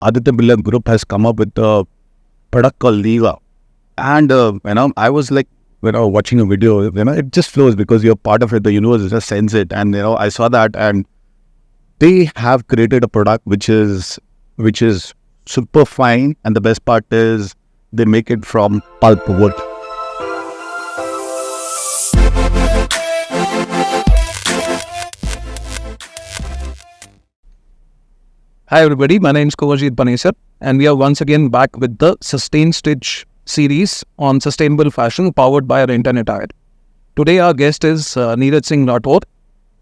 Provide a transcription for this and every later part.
Aditya Birla Group has come up with a product called Liva. And, I was like, watching a video, it just flows because you're part of it. The universe just sends it. And, I saw that, and they have created a product which is super fine. And the best part is they make it from pulp wood. Hi everybody, my name is Kawajit Panesar and we are once again back with the Sustain Stitch series on sustainable fashion powered by our internet ad. Today our guest is Neeraj Singh Rathore,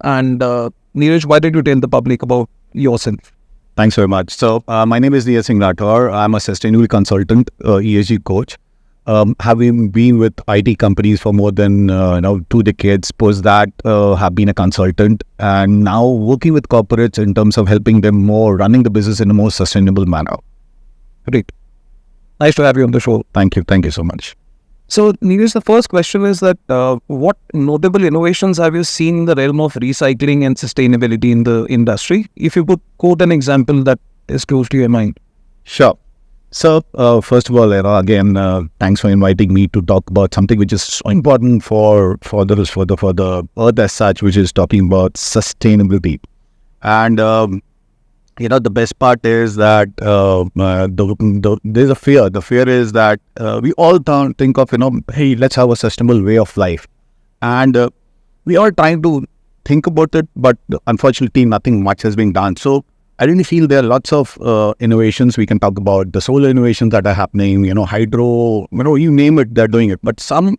and Neeraj, why did you tell the public about yourself? Thanks very much. So my name is Neeraj Singh Rathore. I'm a sustainable consultant, ESG coach. Having been with IT companies for more than 2 decades, post that have been a consultant, and now working with corporates in terms of helping them more running the business in a more sustainable manner. Great. Nice to have you on the show. Thank you. Thank you so much. So Neeraj, the first question is that what notable innovations have you seen in the realm of recycling and sustainability in the industry? If you could quote an example that is close to your mind. Sure. So, first of all, again, thanks for inviting me to talk about something which is so important for the earth as such, which is talking about sustainability. And the best part is that there's a fear. The fear is that we all think of hey, let's have a sustainable way of life, and we are trying to think about it, but unfortunately, nothing much has been done. So I really feel there are lots of innovations we can talk about. The solar innovations that are happening, hydro, you name it, they're doing it. But some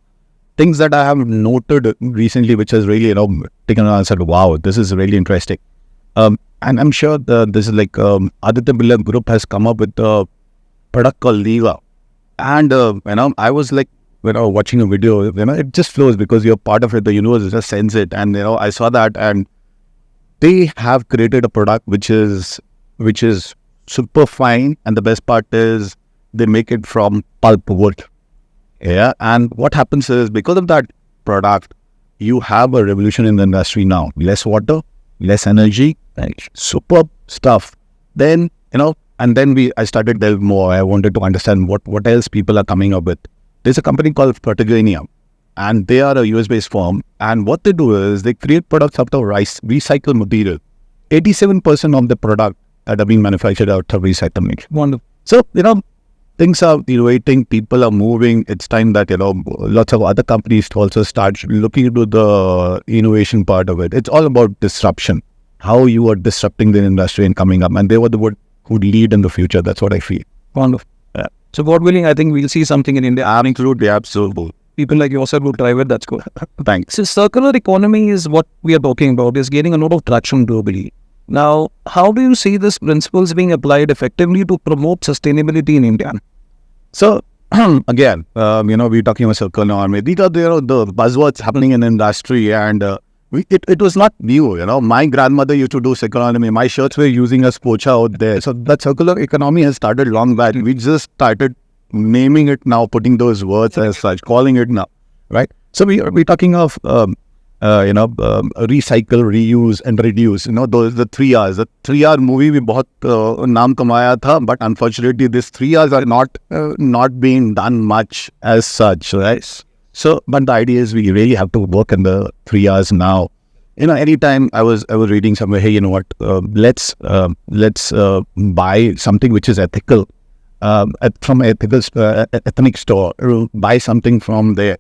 things that I have noted recently, which has really, taken on and said, wow, this is really interesting. And I'm sure this is like Aditya Birla Group has come up with a product called Liva. And, I was like, watching a video, it just flows because you're part of it. The universe just sends it. And, I saw that, and they have created a product which is super fine, and the best part is they make it from pulp wood. Yeah, and what happens is because of that product, you have a revolution in the industry now. Less water, less energy, super stuff. Then and then I started delve more. I wanted to understand what else people are coming up with. There's a company called Patagonia, and they are a US-based firm. And what they do is they create products out of recycled material. 87% of the product that are being manufactured out of recycling. Wonderful. So, things are innovating, people are moving. It's time that, lots of other companies to also start looking into the innovation part of it. It's all about disruption, how you are disrupting the industry and coming up. And they were the one who lead in the future. That's what I feel. Wonderful. Yeah. So God willing, I think we'll see something in India. Absolutely. People like yourself will drive it. That's good. Thanks. So circular economy is what we are talking about, is gaining a lot of traction globally. Now, how do you see these principles being applied effectively to promote sustainability in India? So, again, we're talking about circular economy. These are the buzzwords happening in the industry, and it was not new. My grandmother used to do circular economy. My shirts were using a pocha out there. So that circular economy has started long back. We just started naming it now, putting those words as such, calling it now, right? So we're talking of recycle, reuse, and reduce. Those the 3 R's. The 3 R movie we बहुत नाम कमाया था, but unfortunately these 3 R's are not being done much as such, right? So, but the idea is we really have to work in the 3 R's now. Anytime I was reading somewhere, hey, let's buy something which is ethical. From an ethnic store, buy something from there.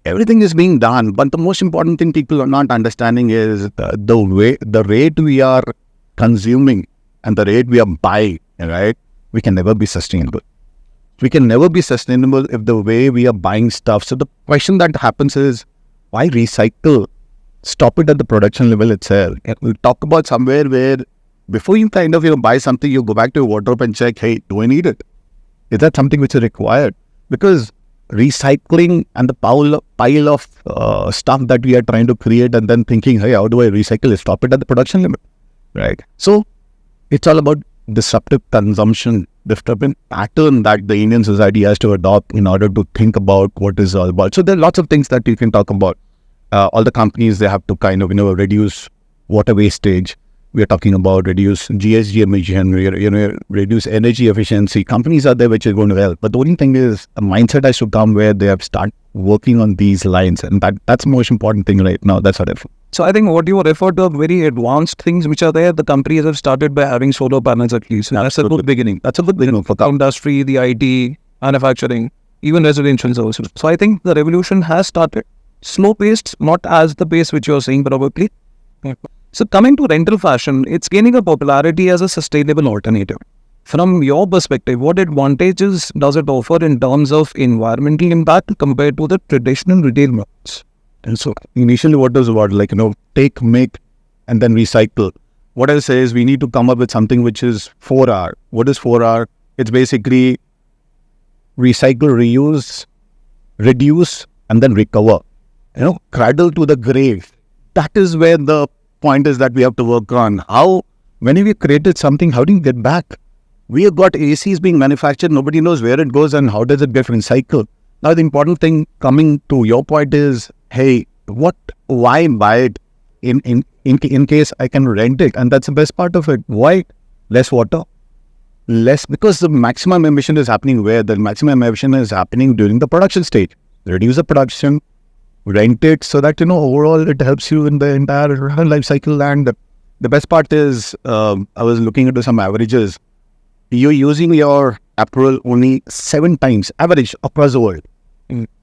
Everything is being done, but the most important thing people are not understanding is the rate we are consuming and the rate we are buying, right? We can never be sustainable. We can never be sustainable if the way we are buying stuff. So the question that happens is, why recycle? Stop it at the production level itself. We'll talk about somewhere where before you kind of buy something, you go back to your wardrobe and check, hey, do I need it? Is that something which is required? Because recycling and the pile of stuff that we are trying to create and then thinking, hey, how do I recycle it? Stop it at the production limit, right? So it's all about disruptive consumption, disruptive pattern that the Indian society has to adopt in order to think about what is all about. So there are lots of things that you can talk about. All the companies, they have to kind of, reduce water wastage. we're talking about reduce GHG emission, reduce energy efficiency. Companies are there which is going to help. But the only thing is a mindset has to come where they have start working on these lines. And that's the most important thing right now. That's what I feel. So I think what you refer to are very advanced things which are there. The companies have started by having solar panels at least. That's a good beginning. That's a good beginning for The industry, the IT, manufacturing, even residential services. So I think the revolution has started. Slow paced, not as the pace which you're saying probably. So coming to rental fashion, it's gaining a popularity as a sustainable alternative. From your perspective, what advantages does it offer in terms of environmental impact compared to the traditional retail models? And so initially what was about take, make, and then recycle. What I say is we need to come up with something which is 4R. What is 4R? It's basically recycle, reuse, reduce, and then recover. Cradle to the grave. That is where the point is that we have to work on. When we created something, how do you get back? We have got ACs being manufactured. Nobody knows where it goes and how does it get recycled. Now, the important thing coming to your point is, hey, why buy it in case I can rent it? And that's the best part of it. Why? Less water. Because the maximum emission is happening where? The maximum emission is happening during the production stage. Reduce the production, rent it so that, overall it helps you in the entire life cycle. And the best part is, I was looking into some averages. You're using your apparel only 7 times, average across the world.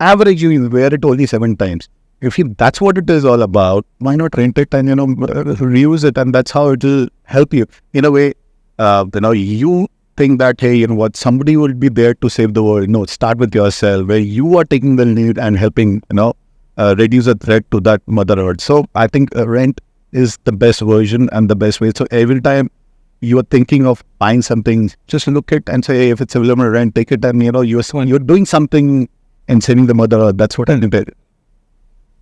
Average, you wear it only 7 times. If that's what it is all about, why not rent it and, reuse it? And that's how it will help you. In a way, you think that, hey, somebody will be there to save the world. No, start with yourself, where you are taking the lead and helping, reduce the threat to that Mother Earth. So I think rent is the best version and the best way. So every time you are thinking of buying something, just look at and say, hey, if it's available rent, take it. And, you're doing something and saving the Mother Earth. That's what I did.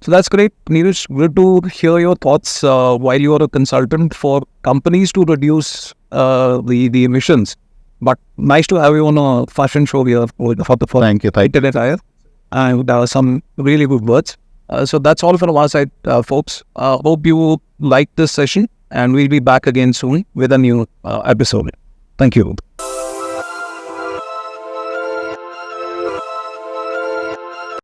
So that's great. Neeraj, good to hear your thoughts while you are a consultant for companies to reduce the emissions. But nice to have you on a fashion show here for the Thank you. Internet Tire. And some really good words. So that's all from our side, folks. Hope you like this session, and we'll be back again soon with a new episode. Thank you.